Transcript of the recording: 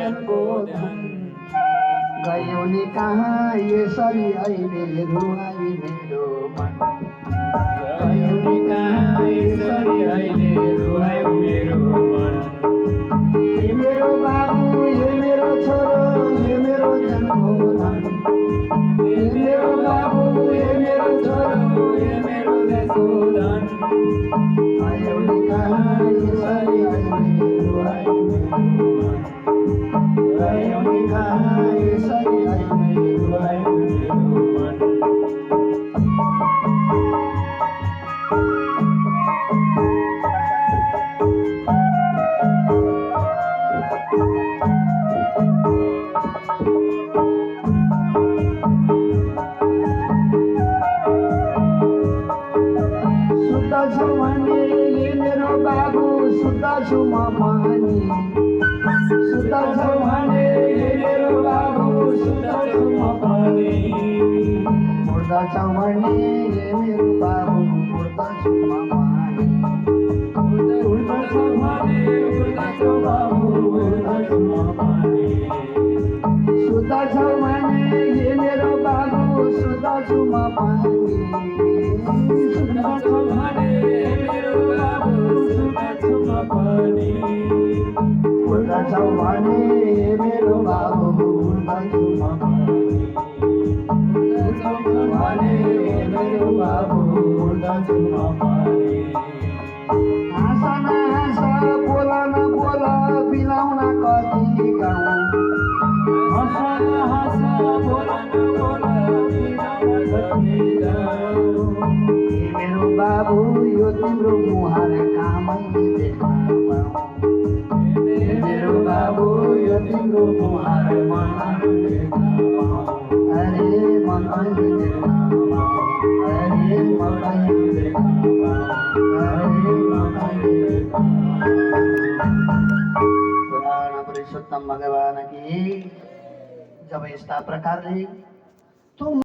जनको धन गयो नि कहाँ यसरी अहिले रुवाई मेरो मन गयो नि कहाँ यसरी अहिले रुवायो मेरो मन ये मेरो बाबु ये मेरो छोरो ये मेरो जन्मको धन ये मेरो बाबु ये मेरो छोरो ये मेरो देशको धन गयो नि कहाँ यसरी अहिले रुवाई मेरो मन गयो नि कहाँ यसरी अहिले रुवायो मेरो मन सुत्दा छु भने ये मेरो बाबु सुत्दा छु म पनि सुत्दा छु भने ये मेरो बाबु सुत्दा छु म पनि उड्दा छु भने ये मेरो बाबु उड्दा छु म पनि उड्दा छु भने उड्दा छु बाबु उड्दा छु म पनि सुत्दा छु भने ये मेरो बाबु सुत्दा छु म पनि सुत्दा छु भने मेरो बाबु सुत्दा छु म पनि उड्दा छु भने ये मेरो बाबु उड्दा छु म पनि उड्दा छु भने मेरो बाबु उड्दा छु म पनि हाँस न हाँस बोल न बोल बिलाउन कति गाउँ हँस हँस बोल न बोल बिना कति गाउँ ये मेरो बाबु यो तिम्रो मुहार कामै देख्न पाऊँ ये मेरो बाबु यो तिम्रो मुहार मन देख्न पाऊँ अरे मन अहिले देख्न पाऊँ अरे मन अहिले देख्न पाऊँ अरे मन अहिले देख्न पाऊँ। पुराण पुरुषोत्तम भगवान की जब यस्ता प्रकारले